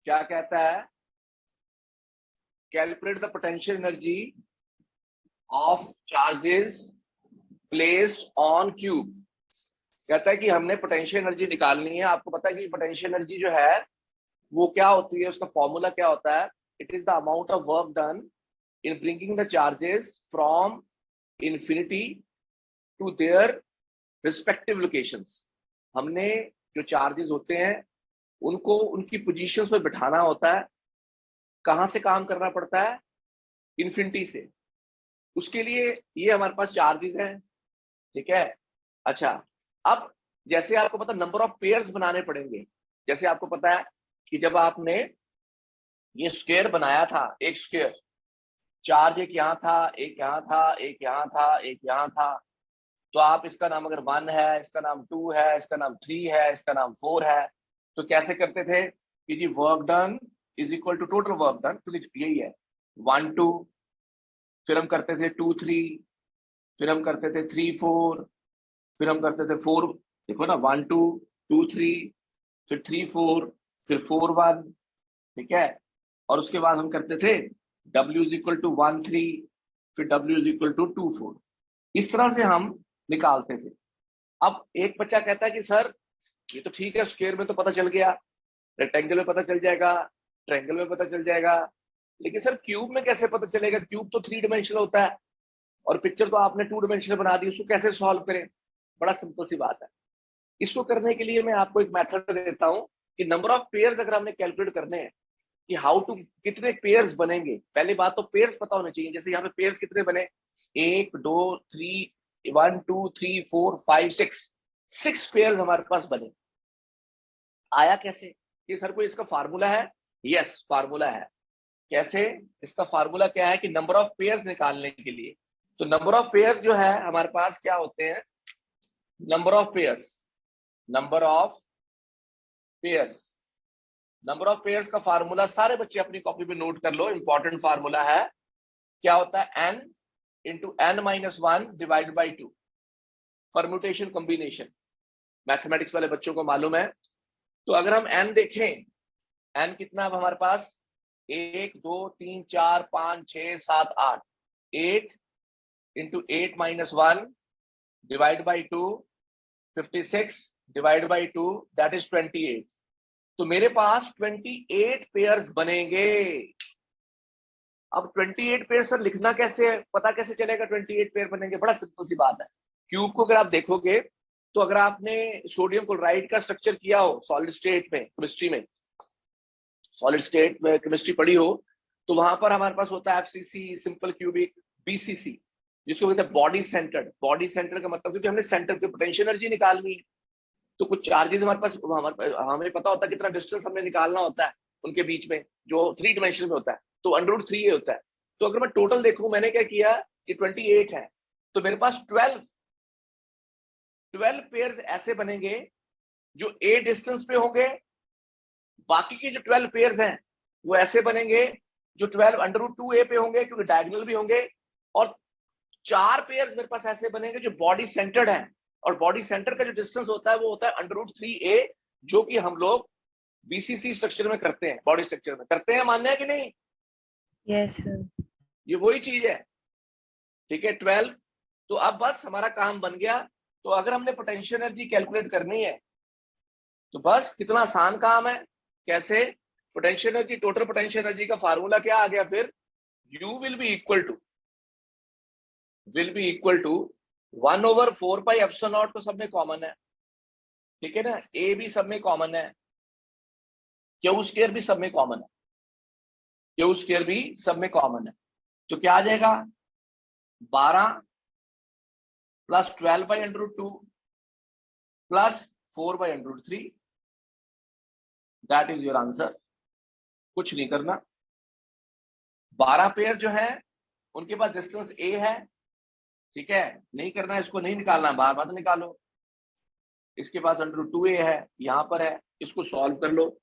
क्या कहता है? Calculate the potential energy of charges placed on cube. कहता है कि हमने पोटेंशियल एनर्जी निकालनी है। आपको पता है कि पोटेंशियल एनर्जी जो है वो क्या होती है, उसका फॉर्मूला क्या होता है? It is the amount of work done in bringing the charges from infinity to their respective locations. हमने जो चार्जेस होते हैं उनको उनकी पोजीशंस पे बिठाना होता है। कहां से काम करना पड़ता है? इन्फिनिटी से। उसके लिए ये हमारे पास चार्जेस हैं, ठीक है। अच्छा, अब जैसे आपको पता नंबर ऑफ पेयर्स बनाने पड़ेंगे। जैसे आपको पता है कि जब आपने ये स्क्वायर बनाया था, एक स्क्वायर, चार्ज एक यहाँ था, एक यहाँ था, एक यहाँ था, एक यहाँ था, तो आप इसका नाम अगर 1 है, इसका नाम 2 है, इसका नाम 3 है, इसका नाम 4 है, तो कैसे करते थे कि जी work done is equal to total work done, क्योंकि यही है 1 2, फिर हम करते थे 2 3, फिर हम करते थे 3 4, फिर हम करते थे 4, देखो ना 1 2 2 3, फिर 3 4, फिर 4 1, ठीक है। और उसके बाद हम करते थे W इज इक्वल टू 1 3, फिर W इज इक्वल टू 2 4। इस तरह से हम निकालते थे। अब एक बच्चा कहता है कि सर ये तो ठीक है, स्क्वायर में तो पता चल गया, रेक्टेंगल में पता चल जाएगा, ट्रायंगल में पता चल जाएगा, लेकिन सर क्यूब में कैसे पता चलेगा? क्यूब तो 3 डायमेंशनल होता है और पिक्चर तो आपने 2 डायमेंशनल बना दी, उसको कैसे सॉल्व करें? बड़ा सिंपल सी बात है। इसको करने के लिए मैं आपको एक मेथड देता हूं कि नंबर ऑफ पेयर्स अगर हमने कैलकुलेट करने हैं कि हाउ टू, कितने पेयर्स बनेंगे। पहली बात तो पेयर्स पता होने चाहिए। जैसे यहाँ पे पेयर्स कितने बने? 1 2 3, 1 2 3 4 5 6 पेयर्स हमारे पास बने। आया कैसे? कि सर कोई इसका फार्मूला है? यस, फार्मूला है। कैसे? इसका फार्मूला क्या है कि नंबर ऑफ पेयर्स निकालने के लिए, तो नंबर ऑफ पेयर्स जो है हमारे पास क्या होते हैं? Number of pairs, number of pairs, number of pairs का फार्मूला सारे बच्चे अपनी कॉपी पे नोट कर लो, इंपॉर्टेंट फार्मूला है। क्या होता है? n into n minus 1 divide by 2, permutation combination. Mathematics वाले बच्चों को मालूम है। तो अगर हम n देखें, n कितना अब हमारे पास? 1 2 3 4 5 6 7 8, 8 into 8 minus 1 divide by 2, 56 divide by 2, that is 28। तो मेरे पास 28 पेयर्स बनेंगे। अब 28 पेयर सर लिखना कैसे है, पता कैसे चलेगा 28 पेयर बनेंगे? बड़ा सिंपल सी बात है। क्यूब को अगर आप देखोगे तो अगर आपने सोडियम क्लोराइड का स्ट्रक्चर किया हो सॉलिड स्टेट में, केमिस्ट्री में, सॉलिड स्टेट में केमिस्ट्री पढ़ी हो, तो वहां पर हमारे पास होता है FCC, सिंपल क्यूबिक, BCC, जिसको कहते हैं बॉडी सेंटर्ड। बॉडी सेंटर का मतलब क्योंकि हमने सेंटर की पोटेंशियल एनर्जी निकालनी है, तो कुछ चार्जेस हमारे पास, हमें पता होता है कितना डिस्टेंस हमें निकालना होता है उनके बीच में, जो 3 डायमेंशन में होता है, तो √3 होता है। तो अगर मैं टोटल देखूं, मैंने क्या किया कि 28 है, तो मेरे पास 12 पेयर्स ऐसे बनेंगे जो A डिस्टेंस पे होंगे। बाकी के जो 12 पेयर्स हैं वो ऐसे बनेंगे जो 12 √2a पे होंगे, क्योंकि डायगोनल भी होंगे। और 4 पेयर्स मेरे पास ऐसे बनेंगे जो बॉडी सेंटर्ड हैं, और बॉडी सेंटर का जो डिस्टेंस होता है वो होता है √3a, जो कि हम लोग BCC स्ट्रक्चर में करते हैं, बॉडी स्ट्रक्चर में करते हैं। मानना है कि नहीं? Yes sir. ये वही चीज है, ठीक है। 12। तो अब बस हमारा काम बन गया। तो अगर हमने पोटेंशियल एनर्जी कैलकुलेट करनी है तो बस कितना आसान काम है। कैसे? Potential energy, total potential energy का फार्मूला क्या आ गया फिर? U will be equal to 1/4πε0, तो सब में कॉमन है, ठीक है ना। A भी सब में कॉमन है, Q स्क्वायर भी सब में कॉमन है, Q स्क्वायर भी सब में कॉमन है। तो क्या आ जाएगा? 12 plus 12/√2 plus 4/√3, that is your answer. कुछ नहीं करना। 12 पेयर जो है उनके पास डिस्टेंस A है, ठीक है। नहीं करना, इसको नहीं निकालना, बार बार निकालो। इसके पास √2a है, यहां पर है, इसको सॉल्व कर लो।